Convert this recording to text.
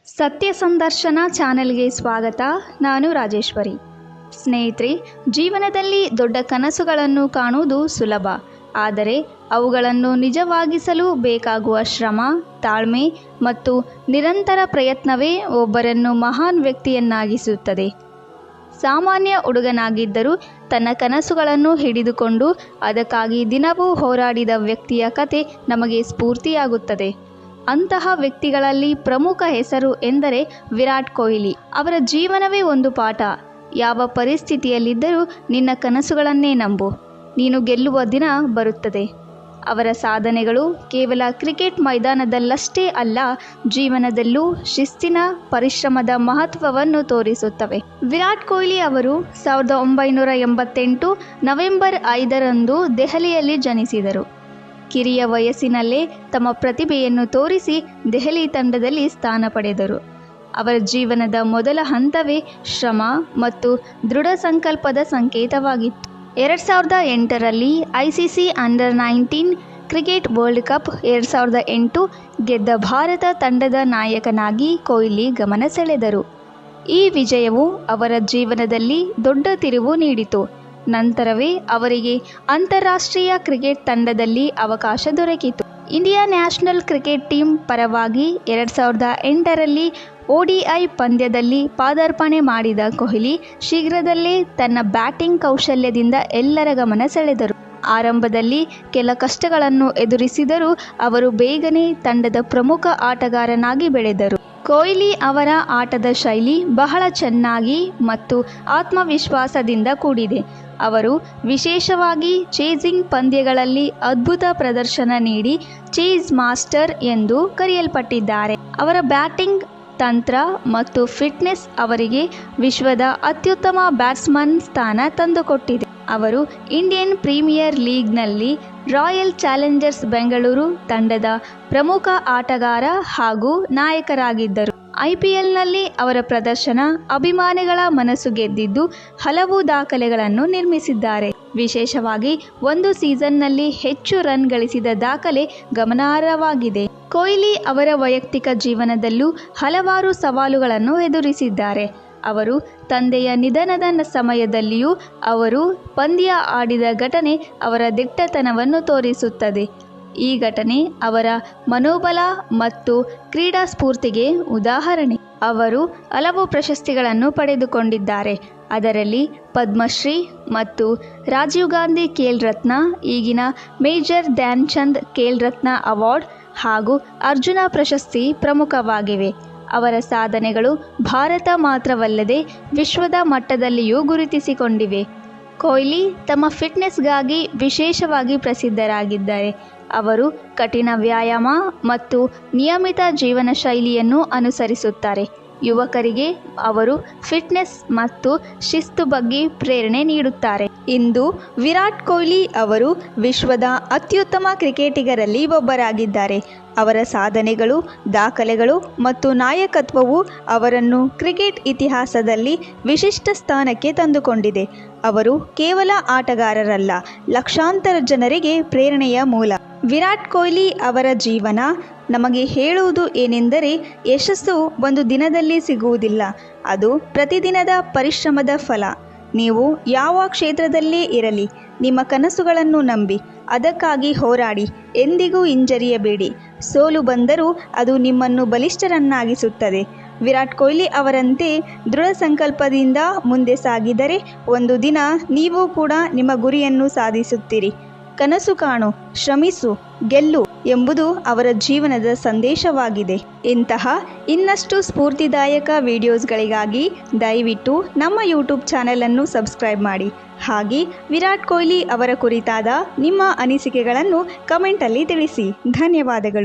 ಸತ್ಯ ಸಂದರ್ಶನ ಚಾನೆಲ್ಗೆ ಸ್ವಾಗತ. ನಾನು ರಾಜೇಶ್ವರಿ. ಸ್ನೇಹಿತರೆ, ಜೀವನದಲ್ಲಿ ದೊಡ್ಡ ಕನಸುಗಳನ್ನು ಕಾಣುವುದು ಸುಲಭ. ಆದರೆ ಅವುಗಳನ್ನು ನಿಜವಾಗಿಸಲು ಬೇಕಾಗುವ ಶ್ರಮ, ತಾಳ್ಮೆ ಮತ್ತು ನಿರಂತರ ಪ್ರಯತ್ನವೇ ಒಬ್ಬರನ್ನು ಮಹಾನ್ ವ್ಯಕ್ತಿಯನ್ನಾಗಿಸುತ್ತದೆ. ಸಾಮಾನ್ಯ ಹುಡುಗನಾಗಿದ್ದರೂ ತನ್ನ ಕನಸುಗಳನ್ನು ಹಿಡಿದುಕೊಂಡು ಅದಕ್ಕಾಗಿ ದಿನವೂ ಹೋರಾಡಿದ ವ್ಯಕ್ತಿಯ ಕತೆ ನಮಗೆ ಸ್ಫೂರ್ತಿಯಾಗುತ್ತದೆ. ಅಂತಹ ವ್ಯಕ್ತಿಗಳಲ್ಲಿ ಪ್ರಮುಖ ಹೆಸರು ಎಂದರೆ ವಿರಾಟ್ ಕೊಹ್ಲಿ. ಅವರ ಜೀವನವೇ ಒಂದು ಪಾಠ. ಯಾವ ಪರಿಸ್ಥಿತಿಯಲ್ಲಿದ್ದರೂ ನಿನ್ನ ಕನಸುಗಳನ್ನೇ ನಂಬು, ನೀನು ಗೆಲ್ಲುವ ದಿನ ಬರುತ್ತದೆ. ಅವರ ಸಾಧನೆಗಳು ಕೇವಲ ಕ್ರಿಕೆಟ್ ಮೈದಾನದಲ್ಲಷ್ಟೇ ಅಲ್ಲ, ಜೀವನದಲ್ಲೂ ಶಿಸ್ತಿನ ಪರಿಶ್ರಮದ ಮಹತ್ವವನ್ನು ತೋರಿಸುತ್ತವೆ. ವಿರಾಟ್ ಕೊಹ್ಲಿ ಅವರು 1988 ನವೆಂಬರ್ 5ರಂದು ದೆಹಲಿಯಲ್ಲಿ ಜನಿಸಿದರು. ಕಿರಿಯ ವಯಸ್ಸಿನಲ್ಲೇ ತಮ್ಮ ಪ್ರತಿಭೆಯನ್ನು ತೋರಿಸಿ ದೆಹಲಿ ತಂಡದಲ್ಲಿ ಸ್ಥಾನ ಪಡೆದರು. ಅವರ ಜೀವನದ ಮೊದಲ ಹಂತವೇ ಶ್ರಮ ಮತ್ತು ದೃಢ ಸಂಕಲ್ಪದ ಸಂಕೇತವಾಗಿತ್ತು. 2008ರಲ್ಲಿ ICC ಅಂಡರ್-19 ಕ್ರಿಕೆಟ್ ವರ್ಲ್ಡ್ ಕಪ್ 2008 ಗೆದ್ದ ಭಾರತ ತಂಡದ ನಾಯಕನಾಗಿ ಕೊಹ್ಲಿ ಗಮನ ಸೆಳೆದರು. ಈ ವಿಜಯವು ಅವರ ಜೀವನದಲ್ಲಿ ದೊಡ್ಡ ತಿರುವು ನೀಡಿತು. ನಂತರವೇ ಅವರಿಗೆ ಅಂತಾರಾಷ್ಟ್ರೀಯ ಕ್ರಿಕೆಟ್ ತಂಡದಲ್ಲಿ ಅವಕಾಶ ದೊರಕಿತು. ಇಂಡಿಯಾ ನ್ಯಾಷನಲ್ ಕ್ರಿಕೆಟ್ ಟೀಮ್ ಪರವಾಗಿ 2008ರಲ್ಲಿ ODI ಪಂದ್ಯದಲ್ಲಿ ಪಾದಾರ್ಪಣೆ ಮಾಡಿದ ಕೊಹ್ಲಿ ಶೀಘ್ರದಲ್ಲೇ ತನ್ನ ಬ್ಯಾಟಿಂಗ್ ಕೌಶಲ್ಯದಿಂದ ಎಲ್ಲರ ಗಮನ ಸೆಳೆದರು. ಆರಂಭದಲ್ಲಿ ಕೆಲ ಕಷ್ಟಗಳನ್ನು ಎದುರಿಸಿದರೂ ಅವರು ಬೇಗನೆ ತಂಡದ ಪ್ರಮುಖ ಆಟಗಾರನಾಗಿ ಬೆಳೆದರು. ಕೊಹ್ಲಿ ಅವರ ಆಟದ ಶೈಲಿ ಬಹಳ ಚೆನ್ನಾಗಿ ಮತ್ತು ಆತ್ಮವಿಶ್ವಾಸದಿಂದ ಕೂಡಿದೆ. ಅವರು ವಿಶೇಷವಾಗಿ ಚೇಸಿಂಗ್ ಪಂದ್ಯಗಳಲ್ಲಿ ಅದ್ಭುತ ಪ್ರದರ್ಶನ ನೀಡಿ ಚೇಸ್ ಮಾಸ್ಟರ್ ಎಂದು ಕರೆಯಲ್ಪಟ್ಟಿದ್ದಾರೆ. ಅವರ ಬ್ಯಾಟಿಂಗ್ ತಂತ್ರ ಮತ್ತು ಫಿಟ್ನೆಸ್ ಅವರಿಗೆ ವಿಶ್ವದ ಅತ್ಯುತ್ತಮ ಬ್ಯಾಟ್ಸ್ಮನ್ ಸ್ಥಾನ ತಂದುಕೊಟ್ಟಿದೆ. ಅವರು ಇಂಡಿಯನ್ ಪ್ರೀಮಿಯರ್ ಲೀಗ್ನಲ್ಲಿ ರಾಯಲ್ ಚಾಲೆಂಜರ್ಸ್ ಬೆಂಗಳೂರು ತಂಡದ ಪ್ರಮುಖ ಆಟಗಾರ ಹಾಗೂ ನಾಯಕರಾಗಿದ್ದರು. IPLನಲ್ಲಿ ಅವರ ಪ್ರದರ್ಶನ ಅಭಿಮಾನಿಗಳ ಮನಸ್ಸು ಗೆದ್ದಿದ್ದು ಹಲವು ದಾಖಲೆಗಳನ್ನು ನಿರ್ಮಿಸಿದ್ದಾರೆ. ವಿಶೇಷವಾಗಿ ಒಂದು ಸೀಸನ್ನಲ್ಲಿ ಹೆಚ್ಚು ರನ್ ಗಳಿಸಿದ ದಾಖಲೆ ಗಮನಾರ್ಹವಾಗಿದೆ. ಕೊಹ್ಲಿ ಅವರ ವೈಯಕ್ತಿಕ ಜೀವನದಲ್ಲೂ ಹಲವಾರು ಸವಾಲುಗಳನ್ನು ಎದುರಿಸಿದ್ದಾರೆ. ಅವರು ತಂದೆಯ ನಿಧನದ ಸಮಯದಲ್ಲಿಯೂ ಅವರು ಪಂದ್ಯ ಆಡಿದ ಘಟನೆ ಅವರ ದಿಟ್ಟತನವನ್ನು ತೋರಿಸುತ್ತದೆ. ಈ ಘಟನೆ ಅವರ ಮನೋಬಲ ಮತ್ತು ಕ್ರೀಡಾ ಸ್ಫೂರ್ತಿಗೆ ಉದಾಹರಣೆ. ಅವರು ಹಲವು ಪ್ರಶಸ್ತಿಗಳನ್ನು ಪಡೆದುಕೊಂಡಿದ್ದಾರೆ. ಅದರಲ್ಲಿ ಪದ್ಮಶ್ರೀ ಮತ್ತು ರಾಜೀವ್ ಗಾಂಧಿ ಖೇಲ್ ರತ್ನ, ಈಗಿನ ಮೇಜರ್ ಧ್ಯಾನ್ ಚಂದ್ ಖೇಲ್ ರತ್ನ ಅವಾರ್ಡ್ ಹಾಗೂ ಅರ್ಜುನ ಪ್ರಶಸ್ತಿ ಪ್ರಮುಖವಾಗಿವೆ. ಅವರ ಸಾಧನೆಗಳು ಭಾರತ ಮಾತ್ರವಲ್ಲದೆ ವಿಶ್ವದ ಮಟ್ಟದಲ್ಲಿಯೂ ಗುರುತಿಸಿಕೊಂಡಿವೆ. ಕೊಹ್ಲಿ ತಮ್ಮ ಫಿಟ್ನೆಸ್ಗಾಗಿ ವಿಶೇಷವಾಗಿ ಪ್ರಸಿದ್ಧರಾಗಿದ್ದಾರೆ. ಅವರು ಕಠಿಣ ವ್ಯಾಯಾಮ ಮತ್ತು ನಿಯಮಿತ ಜೀವನ ಶೈಲಿಯನ್ನು ಅನುಸರಿಸುತ್ತಾರೆ. ಯುವಕರಿಗೆ ಅವರು ಫಿಟ್ನೆಸ್ ಮತ್ತು ಶಿಸ್ತು ಬಗ್ಗೆ ಪ್ರೇರಣೆ ನೀಡುತ್ತಾರೆ. ಇಂದು ವಿರಾಟ್ ಕೊಹ್ಲಿ ಅವರು ವಿಶ್ವದ ಅತ್ಯುತ್ತಮ ಕ್ರಿಕೆಟಿಗರಲ್ಲಿ ಒಬ್ಬರಾಗಿದ್ದಾರೆ. ಅವರ ಸಾಧನೆಗಳು, ದಾಖಲೆಗಳು ಮತ್ತು ನಾಯಕತ್ವವು ಅವರನ್ನು ಕ್ರಿಕೆಟ್ ಇತಿಹಾಸದಲ್ಲಿ ವಿಶಿಷ್ಟ ಸ್ಥಾನಕ್ಕೆ ತಂದುಕೊಂಡಿದೆ. ಅವರು ಕೇವಲ ಆಟಗಾರರಲ್ಲ, ಲಕ್ಷಾಂತರ ಜನರಿಗೆ ಪ್ರೇರಣೆಯ ಮೂಲ. ವಿರಾಟ್ ಕೊಹ್ಲಿ ಅವರ ಜೀವನ ನಮಗೆ ಹೇಳುವುದು ಏನೆಂದರೆ, ಯಶಸ್ಸು ಒಂದು ದಿನದಲ್ಲಿ ಸಿಗುವುದಿಲ್ಲ, ಅದು ಪ್ರತಿದಿನದ ಪರಿಶ್ರಮದ ಫಲ. ನೀವು ಯಾವ ಕ್ಷೇತ್ರದಲ್ಲೇ ಇರಲಿ, ನಿಮ್ಮ ಕನಸುಗಳನ್ನು ನಂಬಿ ಅದಕ್ಕಾಗಿ ಹೋರಾಡಿ, ಎಂದಿಗೂ ಹಿಂಜರಿಯಬೇಡಿ. ಸೋಲು ಬಂದರೂ ಅದು ನಿಮ್ಮನ್ನು ಬಲಿಷ್ಠರನ್ನಾಗಿಸುತ್ತದೆ. ವಿರಾಟ್ ಕೊಹ್ಲಿ ಅವರಂತೆ ದೃಢ ಸಂಕಲ್ಪದಿಂದ ಮುಂದೆ ಸಾಗಿದರೆ ಒಂದು ದಿನ ನೀವು ಕೂಡ ನಿಮ್ಮ ಗುರಿಯನ್ನು ಸಾಧಿಸುತ್ತೀರಿ. ಕನಸು ಕಾಣು, ಶ್ರಮಿಸು, ಗೆಲ್ಲು ಎಂಬುದು ಅವರ ಜೀವನದ ಸಂದೇಶವಾಗಿದೆ. ಇಂತಹ ಇನ್ನಷ್ಟು ಸ್ಫೂರ್ತಿದಾಯಕ ವಿಡಿಯೋಸ್ಗಳಿಗಾಗಿ ದಯವಿಟ್ಟು ನಮ್ಮ ಯೂಟ್ಯೂಬ್ ಚಾನೆಲನ್ನು ಸಬ್ಸ್ಕ್ರೈಬ್ ಮಾಡಿ. ಹಾಗೆ ವಿರಾಟ್ ಕೊಹ್ಲಿ ಅವರ ಕುರಿತಾದ ನಿಮ್ಮ ಅನಿಸಿಕೆಗಳನ್ನು ಕಮೆಂಟಲ್ಲಿ ತಿಳಿಸಿ. ಧನ್ಯವಾದಗಳು.